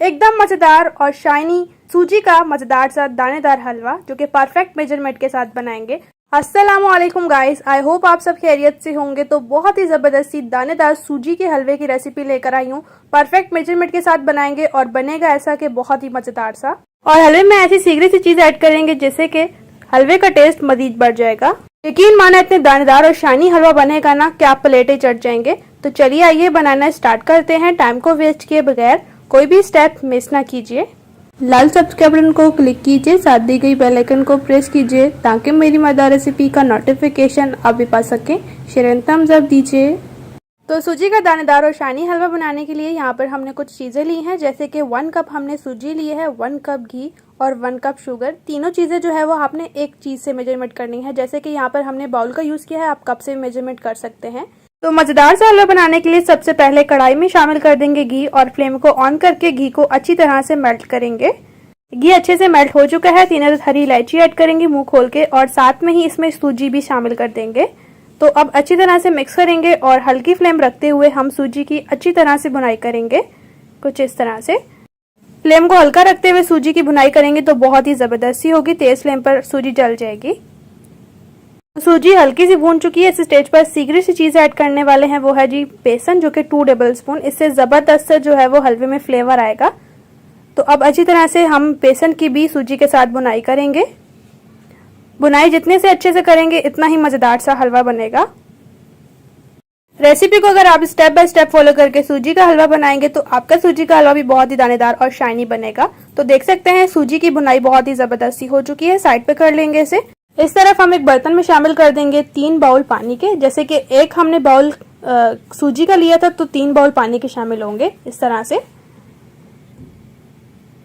एकदम मज़ेदार और शाइनी सूजी का मज़ेदार सा दानेदार हलवा जो कि परफेक्ट मेजरमेंट के साथ बनाएंगे। अस्सलामुअलैकुम गाइस, आई होप आप सब खैरियत से होंगे। तो बहुत ही ज़बरदस्ती दानेदार सूजी के हलवे की रेसिपी लेकर आई हूँ। परफेक्ट मेजरमेंट के साथ बनाएंगे और बनेगा ऐसा कि बहुत ही मज़ेदार सा। और हलवे में ऐसी सीक्रेट सी चीज़ ऐड करेंगे जिससे कि हलवे का टेस्ट मजीद बढ़ जाएगा। यकीन माना इतने दानेदार और शाइनी हलवा बनेगा ना कि आप प्लेटें चढ़ जाएंगे। तो चलिए आइए बनाना स्टार्ट करते हैं। टाइम को वेस्ट किए बगैर कोई भी स्टेप मिस ना कीजिए। लाल सब्सक्राइब बटन को क्लिक कीजिए, साथ दी गई बेल आइकन को प्रेस कीजिए ताकि मेरी मज़ेदार रेसिपी का नोटिफिकेशन आप भी पा सकें। शेयर एंड थम्स अप दीजिए। तो सूजी का दानेदार और शाइनी हलवा बनाने के लिए यहाँ पर हमने कुछ चीज़ें ली हैं, जैसे कि 1 कप हमने सूजी ली है, 1 कप घी और 1 कप शुगर। तीनों चीज़ें जो है वो आपने एक चीज़ से मेजरमेंट करनी है। जैसे कि यहाँ पर हमने बाउल का यूज़ किया है, आप कप से मेजरमेंट कर सकते हैं। तो मज़ेदार सा हलवा बनाने के लिए सबसे पहले कढ़ाई में शामिल कर देंगे घी और फ्लेम को ऑन करके घी को अच्छी तरह से मेल्ट करेंगे। घी अच्छे से मेल्ट हो चुका है। 3 हरी इलायची ऐड करेंगे मुंह खोल के और साथ में ही इसमें सूजी भी शामिल कर देंगे। तो अब अच्छी तरह से मिक्स करेंगे और हल्की फ्लेम रखते हुए हम सूजी की अच्छी तरह से भुनाई करेंगे। कुछ इस तरह से फ्लेम को हल्का रखते हुए सूजी की भुनाई करेंगे तो बहुत ही ज़बरदस्ती होगी। तेज फ्लेम पर सूजी जल जाएगी। सूजी हल्की सी भून चुकी है। इस स्टेज पर सीक्रेट सी चीज़ ऐड करने वाले हैं, वो है जी बेसन, जो कि 2 टेबल स्पून। इससे ज़बरदस्त जो है वो हलवे में फ्लेवर आएगा। तो अब अच्छी तरह से हम बेसन की भी सूजी के साथ भुनाई करेंगे। भुनाई जितने से अच्छे से करेंगे इतना ही मज़ेदार सा हलवा बनेगा। रेसिपी को अगर आप स्टेप बाय स्टेप फॉलो करके सूजी का हलवा बनाएंगे तो आपका सूजी का हलवा भी बहुत ही दानेदार और शाइनी बनेगा। तो देख सकते हैं सूजी की भुनाई बहुत ही ज़बरदस्ती हो चुकी है। साइड पे कर लेंगे इसे। इस तरफ हम एक बर्तन में शामिल कर देंगे 3 बाउल पानी के। जैसे कि एक हमने बाउल सूजी का लिया था तो 3 बाउल पानी के शामिल होंगे इस तरह से।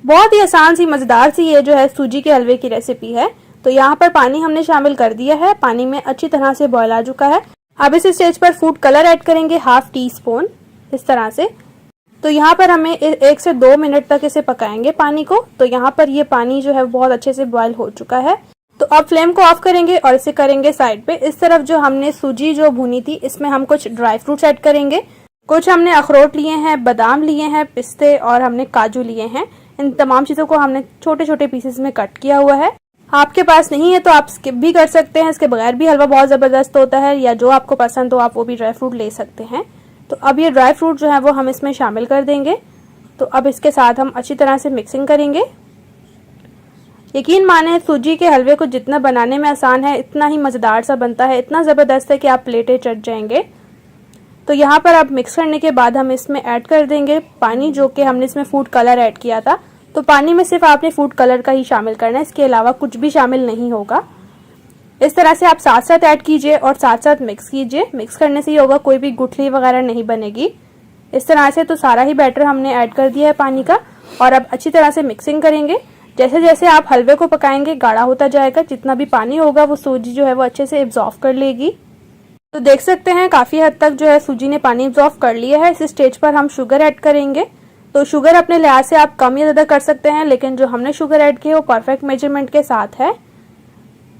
बहुत ही आसान सी मज़ेदार सी ये जो है सूजी के हलवे की रेसिपी है। तो यहाँ पर पानी हमने शामिल कर दिया है। पानी में अच्छी तरह से बॉयल आ चुका है। अब इस स्टेज पर फूड कलर ऐड करेंगे 1/2 टीस्पून इस तरह से। तो यहाँ पर हमें 1 से 2 मिनट तक इसे पकाएंगे पानी को। तो यहाँ पर ये पानी जो है बहुत अच्छे से बॉयल हो चुका है। तो अब फ्लेम को ऑफ करेंगे और इसे करेंगे साइड पे। इस तरफ जो हमने सूजी जो भुनी थी इसमें हम कुछ ड्राई फ्रूट्स ऐड करेंगे। कुछ हमने अखरोट लिए हैं, बादाम लिए हैं, पिस्ते और हमने काजू लिए हैं। इन तमाम चीज़ों को हमने छोटे छोटे पीसेस में कट किया हुआ है। आपके पास नहीं है तो आप स्किप भी कर सकते हैं। इसके बगैर भी हलवा बहुत ज़बरदस्त होता है, या जो आपको पसंद हो आप वो भी ड्राई फ्रूट ले सकते हैं। तो अब ये ड्राई फ्रूट जो है वो हम इसमें शामिल कर देंगे। तो अब इसके साथ हम अच्छी तरह से मिक्सिंग करेंगे। यकीन माने सूजी के हलवे को जितना बनाने में आसान है इतना ही मज़ेदार सा बनता है। इतना ज़बरदस्त है कि आप प्लेटें चढ़ जाएंगे। तो यहाँ पर अब मिक्स करने के बाद हम इसमें ऐड कर देंगे पानी, जो कि हमने इसमें फूड कलर ऐड किया था। तो पानी में सिर्फ आपने फूड कलर का ही शामिल करना है, इसके अलावा कुछ भी शामिल नहीं होगा। इस तरह से आप साथ साथ ऐड कीजिए और साथ साथ मिक्स कीजिए। मिक्स करने से ही होगा, कोई भी गुठली वगैरह नहीं बनेगी। इस तरह से तो सारा ही बैटर हमने ऐड कर दिया है पानी का और अब अच्छी तरह से मिक्सिंग करेंगे। जैसे जैसे आप हलवे को पकाएंगे गाढ़ा होता जाएगा। जितना भी पानी होगा वो सूजी जो है वो अच्छे से एब्जॉर्ब कर लेगी। तो देख सकते हैं काफ़ी हद तक जो है सूजी ने पानी एब्जॉर्ब कर लिया है। इस स्टेज पर हम शुगर ऐड करेंगे। तो शुगर अपने लिहाज से आप कम या ज़्यादा कर सकते हैं, लेकिन जो हमने शुगर ऐड की है वो परफेक्ट मेजरमेंट के साथ है।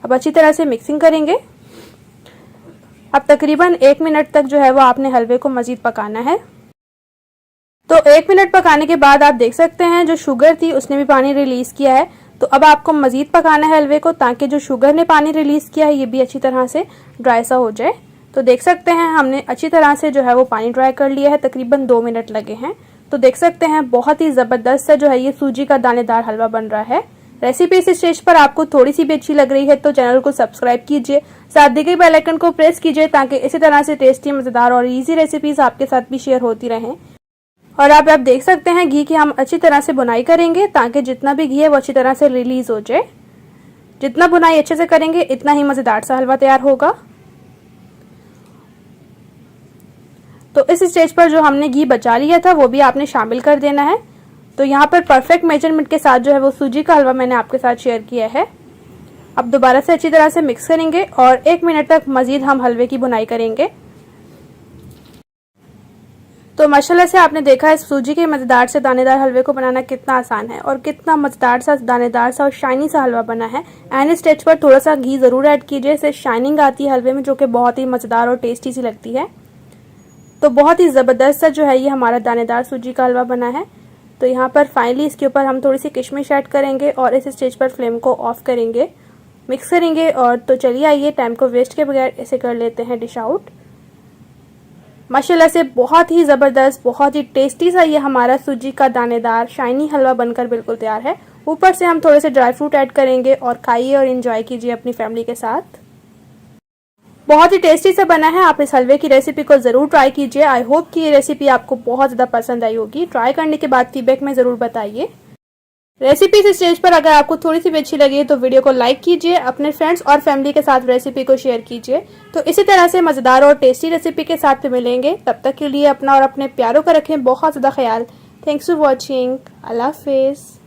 अब अच्छी तरह से मिक्सिंग करेंगे। अब तकरीबन 1 मिनट तक जो है वो आपने हलवे को मज़ीद पकाना है। तो 1 मिनट पकाने के बाद आप देख सकते हैं जो शुगर थी उसने भी पानी रिलीज़ किया है। तो अब आपको मज़ीद पकाना है हलवे को, ताकि जो शुगर ने पानी रिलीज़ किया है ये भी अच्छी तरह से ड्राई सा हो जाए। तो देख सकते हैं हमने अच्छी तरह से जो है वो पानी ड्राई कर लिया है। तकरीबन 2 मिनट लगे हैं। तो देख सकते हैं बहुत ही ज़बरदस्त है जो है ये सूजी का दानेदार हलवा बन रहा है। रेसिपी इस स्टेज पर आपको थोड़ी सी भी अच्छी लग रही है तो चैनल को सब्सक्राइब कीजिए, साथ दी गई बेल आइकन को प्रेस कीजिए ताकि इसी तरह से टेस्टी, मज़ेदार और इजी रेसिपीज़ आपके साथ भी शेयर होती रहें। और आप देख सकते हैं घी की हम अच्छी तरह से बुनाई करेंगे ताकि जितना भी घी है वो अच्छी तरह से रिलीज़ हो जाए। जितना बुनाई अच्छे से करेंगे इतना ही मज़ेदार सा हलवा तैयार होगा। तो इस स्टेज पर जो हमने घी बचा लिया था वो भी आपने शामिल कर देना है। तो यहाँ पर परफेक्ट मेजरमेंट के साथ जो है वो सूजी का हलवा मैंने आपके साथ शेयर किया है। अब दोबारा से अच्छी तरह से मिक्स करेंगे और 1 मिनट तक मज़ीद हम हलवे की बुनाई करेंगे। तो माशाल्लाह से आपने देखा है सूजी के मज़ेदार से दानेदार हलवे को बनाना कितना आसान है और कितना मज़ेदार सा, दानेदार सा और शाइनी सा हलवा बना है। एंड स्टेज पर थोड़ा सा घी ज़रूर ऐड कीजिए, इससे शाइनिंग आती है हलवे में, जो कि बहुत ही मज़ेदार और टेस्टी सी लगती है। तो बहुत ही ज़बरदस्त सा जो है ये हमारा दानेदार सूजी का हलवा बना है। तो तो यहाँ पर फाइनली इसके ऊपर हम थोड़ी सी किशमिश ऐड करेंगे और इस स्टेज पर फ्लेम को ऑफ करेंगे, मिक्स करेंगे। और तो चलिए आइए टाइम को वेस्ट के बगैर इसे कर लेते हैं डिश आउट। माशाल्लाह से बहुत ही ज़बरदस्त, बहुत ही टेस्टी सा ये हमारा सूजी का दानेदार शाइनी हलवा बनकर बिल्कुल तैयार है। ऊपर से हम थोड़े से ड्राई फ्रूट ऐड करेंगे और खाइए और एंजॉय कीजिए अपनी फैमिली के साथ। बहुत ही टेस्टी सा बना है। आप इस हलवे की रेसिपी को ज़रूर ट्राई कीजिए। आई होप कि ये रेसिपी आपको बहुत ज़्यादा पसंद आई होगी। ट्राई करने के बाद फीडबैक में ज़रूर बताइए। रेसिपी इस स्टेज पर अगर आपको थोड़ी सी भी अच्छी लगी तो वीडियो को लाइक कीजिए, अपने फ्रेंड्स और फैमिली के साथ रेसिपी को शेयर कीजिए। तो इसी तरह से मज़ेदार और टेस्टी रेसिपी के साथ मिलेंगे। तब तक के लिए अपना और अपने प्यारों का रखें बहुत ज़्यादा ख्याल। Thanks for watching. अल्लाह हाफिज़।